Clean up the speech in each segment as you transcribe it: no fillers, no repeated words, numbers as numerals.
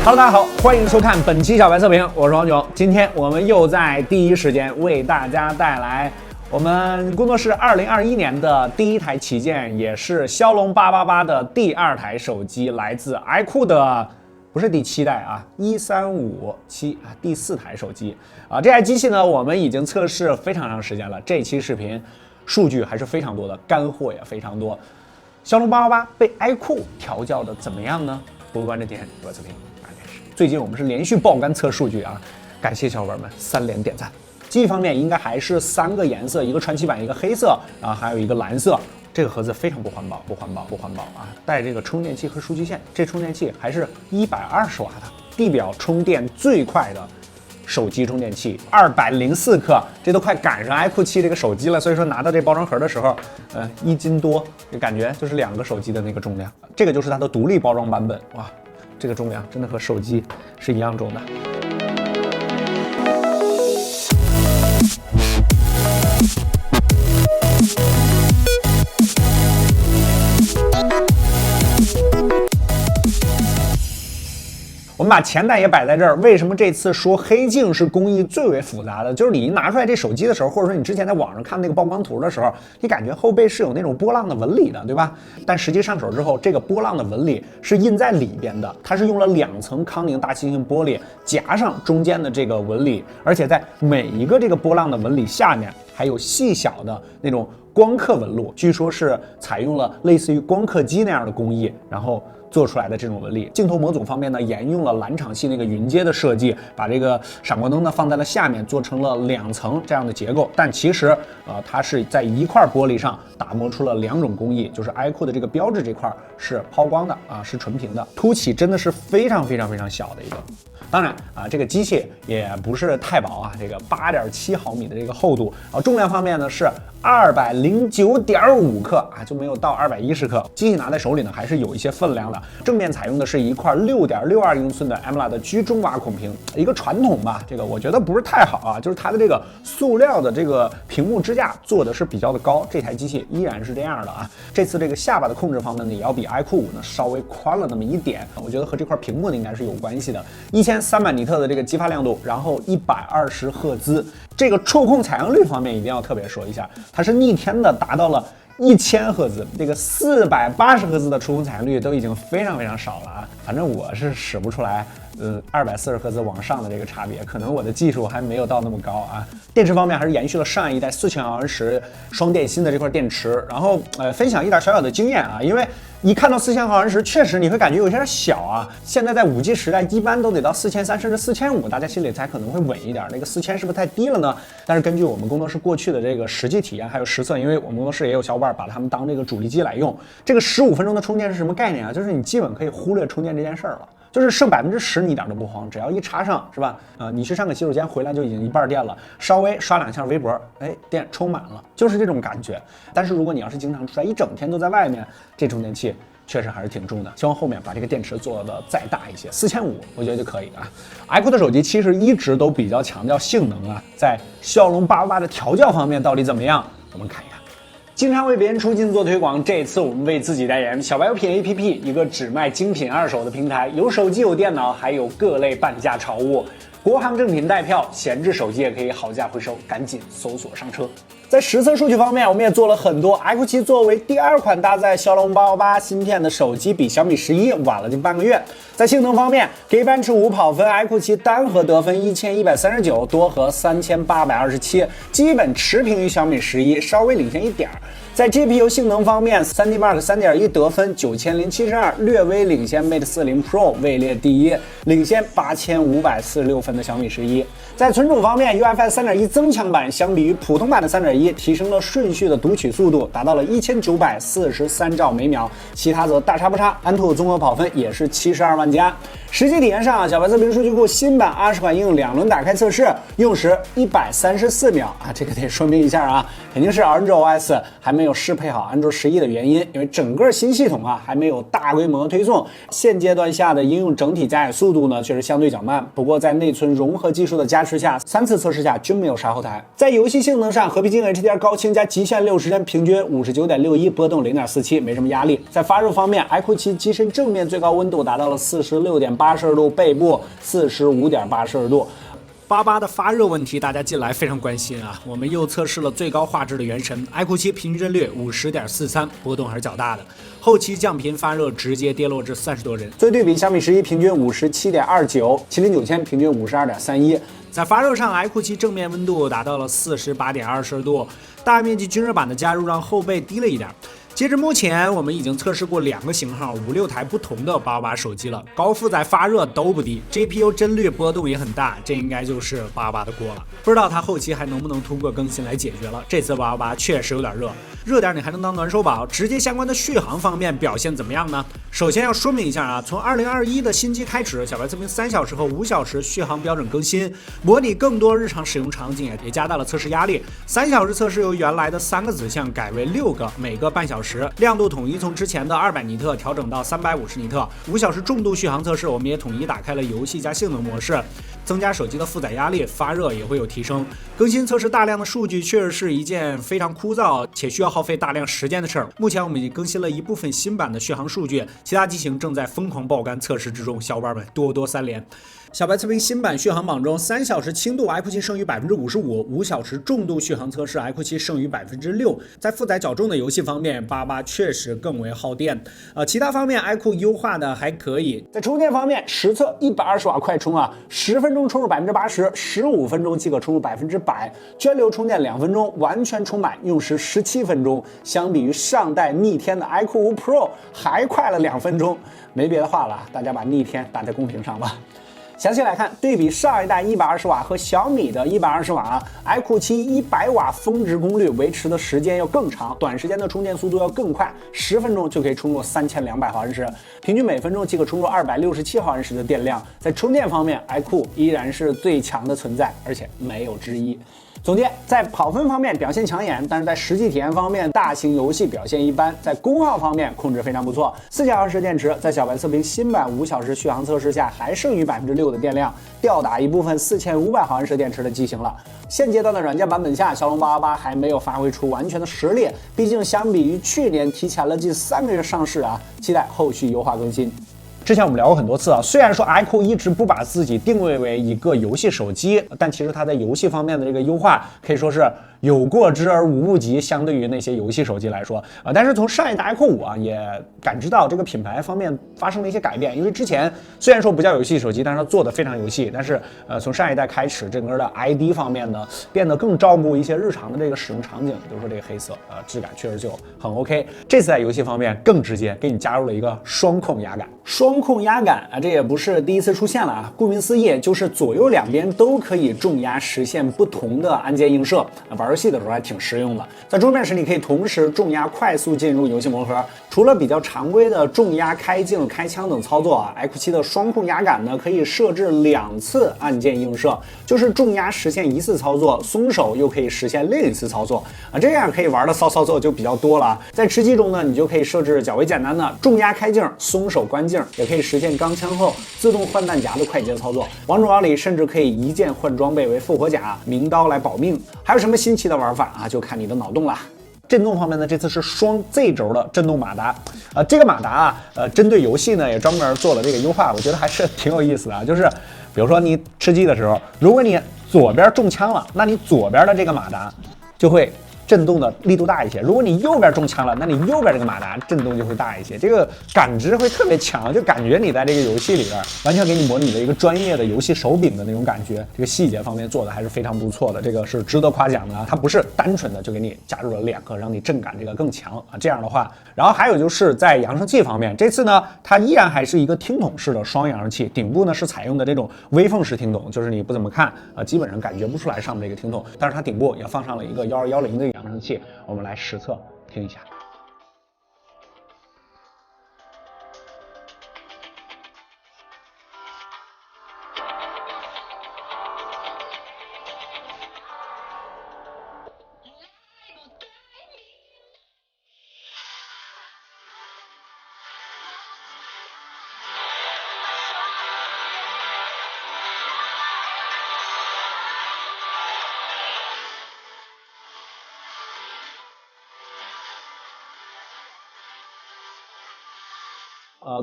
Hello， 大家好，欢迎收看本期小白测评，我是王炯。今天我们又在第一时间为大家带来我们工作室2021年的第一台旗舰，也是骁龙888的第二台手机，来自 iQOO 的，不是第7代啊，1357啊，第4台手机啊。这台机器呢，我们已经测试非常长时间了，这期视频数据还是非常多的，干货也非常多。骁龙888被 iQOO 调教的怎么样呢？不关这今天主要测评。最近我们是连续爆肝测数据啊，感谢小伙伴们3连点赞。机器方面应该还是3个颜色，一个传奇版，一个黑色，然后还有一个蓝色。这个盒子非常不环保啊！带这个充电器和数据线，这充电器还是120瓦的，地表充电最快的手机充电器，204克，这都快赶上 iQOO 7这个手机了。所以说拿到这包装盒的时候，1斤多，就感觉就是2个手机的那个重量。这个就是它的独立包装版本，哇！这个重量真的和手机是一样重的。我们把前代也摆在这儿，为什么这次说黑镜是工艺最为复杂的？就是你一拿出来这手机的时候，或者说你之前在网上看那个曝光图的时候，你感觉后背是有那种波浪的纹理的，对吧？但实际上手之后，这个波浪的纹理是印在里边的，它是用了2层康宁大气性玻璃夹上中间的这个纹理，而且在每一个这个波浪的纹理下面还有细小的那种光刻纹路，据说是采用了类似于光刻机那样的工艺，然后做出来的这种纹理。镜头模组方面呢，沿用了蓝场系那个云阶的设计，把这个闪光灯呢放在了下面，做成了2层这样的结构。但其实它是在一块玻璃上打磨出了2种工艺，就是 iQOO 的这个标志这块是抛光的啊，是纯平的，凸起真的是非常小的一个。当然啊，这个机器也不是太薄啊，这个8.7毫米的这个厚度啊，重量方面呢是209.5克啊，就没有到210克。机器拿在手里呢，还是有一些分量的。正面采用的是一块6.62英寸的 AMOLED 居中挖孔屏，一个传统吧，这个我觉得不是太好啊，就是它的这个塑料的这个屏幕支架做的是比较的高，这台机器依然是这样的啊。这次这个下巴的控制方面呢，也要比 iQOO 5呢稍微宽了那么一点，我觉得和这块屏幕呢应该是有关系的。1300尼特的这个激发亮度，然后120赫兹，这个触控采样率方面一定要特别说一下，它是逆天的达到了1000赫兹，这个480赫兹的触控采样率都已经非常少了啊！反正我是使不出来，240赫兹往上的这个差别，可能我的技术还没有到那么高啊。电池方面还是延续了上一代4000毫安时双电芯的这块电池，然后分享一点小的经验啊，因为一看到4000毫安时，确实你会感觉有些小啊。现在在5G 时代，一般都得到4300甚至4500，大家心里才可能会稳一点。那个4000是不是太低了呢？但是根据我们工作室过去的这个实际体验还有实测，因为我们工作室也有小伙伴把它们当这个主力机来用，这个15分钟的充电是什么概念啊？就是你基本可以忽略充电这件事儿了。就是剩10%你一点都不慌，只要一插上是吧？你去上个洗手间回来就已经一半电了，稍微刷2下微博，电充满了，就是这种感觉。但是如果你要是经常出来一整天都在外面，这充电器确实还是挺重的。希望后面把这个电池做的再大一些，4500我觉得就可以啊。iQOO 的手机其实一直都比较强调性能啊，在骁龙888的调教方面到底怎么样？我们看一看。经常为别人出镜做推广，这次我们为自己代言。小白有品 APP， 一个只卖精品二手的平台，有手机有电脑，还有各类半价潮物，国行正品带票，闲置手机也可以好价回收，赶紧搜索上车。在实测数据方面，我们也做了很多。iQOO 7作为第2款搭载骁龙888芯片的手机，比小米11晚了近半个月。在性能方面，给班驰5跑分 iQOO 7单核得分1139，多核3827，基本持平于小米11，稍微领先一点。在 GPU 性能方面 ，3D Mark 3.1得分9072，略微领先 Mate 40 Pro 位列第一，领先8546分的小米11。在存储方面 ，UFS 3.1增强版相比于普通版的3.1提升了顺序的读取速度，达到了1943兆每秒，其他则大差不差。安兔综合跑分也是72万加。实际体验上，小白测评数据库新版20款应用2轮打开测试，用时134秒啊，这个得说明一下啊，肯定是 Android OS 还没有适配好安卓11的原因，因为整个新系统啊还没有大规模推送，现阶段下的应用整体加载速度呢确实相对较慢。不过在内存融合技术的加持下，3次测试下均没有杀后台。在游戏性能上，和平精英 HDR 高清加极限60帧，平均59.61，波动0.47，没什么压力。在发热方面 ，iQOO 7机身正面最高温度达到了46.8度，背部45.8度。88的发热问题，大家近来非常关心啊。我们又测试了最高画质的原神 iQOO 7，平均帧率50.43，波动还是较大的。后期降频发热直接跌落至30多帧。做对比，小米11平均57.29，麒麟9000平均52.31。在发热上 ，iQOO 7正面温度达到了48.20度，大面积均热板的加入让后背低了一点。截至目前，我们已经测试过2个型号、5、6台不同的888手机了，高负载发热都不低 ，GPU 帧率波动也很大，这应该就是88的锅了。不知道它后期还能不能通过更新来解决了。这次888确实有点热，热点你还能当暖手宝。直接相关的续航方面表现怎么样呢？首先要说明一下啊，从2021的新机开始，小白测评3小时和5小时续航标准更新，模拟更多日常使用场景，也加大了测试压力。3小时测试由原来的3个子项改为6个，每个半小时，亮度统一从之前的200尼特调整到350尼特。5小时重度续航测试，我们也统一打开了游戏加性能模式，增加手机的负载压力，发热也会有提升。更新测试大量的数据，确实是一件非常枯燥且需要耗费大量时间的事儿。目前我们已经更新了一部分新版的续航数据，其他机型正在疯狂爆肝测试之中，小伙伴们多多3连。小白测评新版续航榜中，3小时轻度 iQOO 7胜于55%，5小时重度续航测试 iQOO 7胜于6%。在负载较重的游戏方面，88确实更为耗电。其他方面 iQOO 优化的还可以。在充电方面，实测120瓦快充啊，10分钟充入80%，15分钟即可充入100%，涓流充电2分钟，完全充满用时17分钟。相比于上代逆天的 iQOO 5 Pro 还快了2分钟。没别的话了，大家把逆天打在公屏上吧。详细来看，对比上一代120瓦和小米的120瓦，iQOO 7 100瓦峰值功率维持的时间要更长，短时间的充电速度要更快，10分钟就可以充入3200毫安时，平均每分钟即可充入267毫安时的电量。在充电方面 ，iQOO 依然是最强的存在，而且没有之一。总结，在跑分方面表现抢眼，但是在实际体验方面，大型游戏表现一般。在功耗方面控制非常不错，4小时电池在小白测评新版5小时续航测试下，还剩余6%的电量，吊打一部分4500毫安时电池的机型了。现阶段的软件版本下，骁龙888还没有发挥出完全的实力，毕竟相比于去年提前了近3个月上市啊，期待后续优化更新。之前我们聊过很多次啊，虽然说 iQOO 一直不把自己定位为一个游戏手机，但其实它在游戏方面的这个优化可以说是有过之而无不及，相对于那些游戏手机来说但是从上一代 iQOO 5啊，也感知到这个品牌方面发生了一些改变。因为之前虽然说不叫游戏手机，但是它做的非常游戏，但是从上一代开始，整个的 ID 方面呢，变得更照顾一些日常的这个使用场景，比如说这个黑色质感确实就很 OK。这次在游戏方面更直接，给你加入了一个双控压感。双控压感这也不是第一次出现了啊，顾名思义就是左右两边都可以重压实现不同的按键映射，玩游戏的时候还挺实用的。在桌面时你可以同时重压快速进入游戏魔盒，除了比较常规的重压开镜开枪等操作iQOO 7的双控压感呢，可以设置2次按键映射，就是重压实现1次操作，松手又可以实现另一次操作这样可以玩的骚操作就比较多了。在吃鸡中呢，你就可以设置较为简单的重压开镜松手关镜，也可以实现钢枪后自动换弹夹的快捷操作。王者荣耀里甚至可以一键换装备为复活甲、名刀来保命。还有什么新奇的玩法就看你的脑洞了。震动方面呢，这次是双 Z 轴的震动马达，这个马达针对游戏呢也专门做了这个优化，我觉得还是挺有意思的就是比如说你吃鸡的时候，如果你左边中枪了，那你左边的这个马达就会震动的力度大一些。如果你右边中枪了，那你右边这个马达震动就会大一些，这个感知会特别强，就感觉你在这个游戏里边完全给你模拟了一个专业的游戏手柄的那种感觉。这个细节方面做的还是非常不错的，这个是值得夸奖的啊。它不是单纯的就给你加入了2个，让你震感这个更强啊。这样的话，然后还有就是在扬声器方面，这次呢它依然还是一个听筒式的双扬声器，顶部呢是采用的这种微缝式听筒，就是你不怎么看基本上感觉不出来上面这个听筒，但是它顶部也放上了一个1210的扬声器，我们来实测听一下。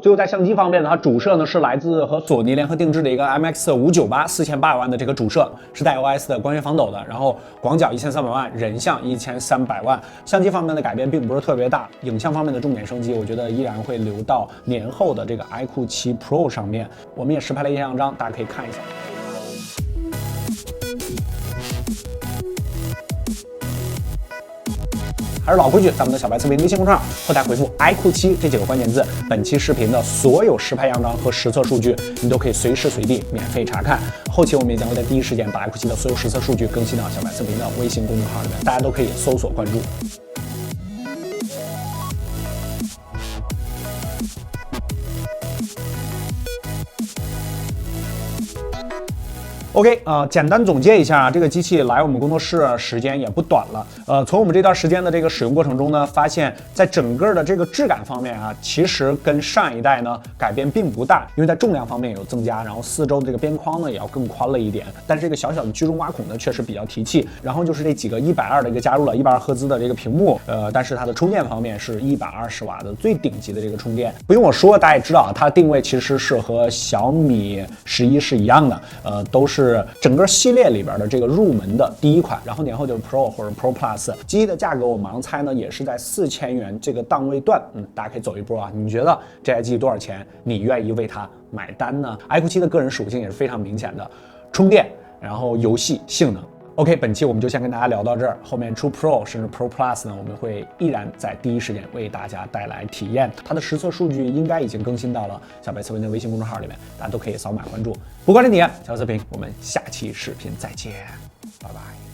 最后在相机方面呢，它主摄呢是来自和索尼联合定制的一个 MX598 4800万的这个主摄，是带 OS 的光学防抖的，然后广角1300万，人像1300万。相机方面的改变并不是特别大，影像方面的重点升级，我觉得依然会留到年后的这个 iQOO 7 Pro 上面。我们也实拍了一些样张，大家可以看一下。还是老规矩，咱们的小白测评微信公众号后台回复 iQOO 7这几个关键字，本期视频的所有实拍样张和实测数据，你都可以随时随地免费查看。后期我们也将会在第一时间把 iQOO 7的所有实测数据更新到小白测评的微信公众号里面，大家都可以搜索关注。OK 简单总结一下，这个机器来我们工作室时间也不短了。从我们这段时间的这个使用过程中呢，发现在整个的这个质感方面啊，其实跟上一代呢改变并不大，因为在重量方面有增加，然后四周的这个边框呢也要更宽了一点。但是这个小小的居中挖孔呢确实比较提气。然后就是这几个120的一个加入了120赫兹的这个屏幕，但是它的充电方面是120瓦的最顶级的这个充电。不用我说，大家也知道啊，它的定位其实是和小米11是一样的，都是整个系列里边的这个入门的第一款，然后年后就是 Pro 或者 Pro Plus。机器的价格我盲猜呢也是在4000元这个档位段，大家可以走一波啊。你觉得这台机器多少钱？你愿意为它买单呢？iQOO 7的个人属性也是非常明显的，充电，然后游戏性能。OK， 本期我们就先跟大家聊到这儿，后面出 Pro 甚至 Pro Plus 呢，我们会依然在第一时间为大家带来体验。它的实测数据应该已经更新到了小白测评的微信公众号里面，大家都可以扫码关注。不管是你，小白测评，我们下期视频再见，拜拜。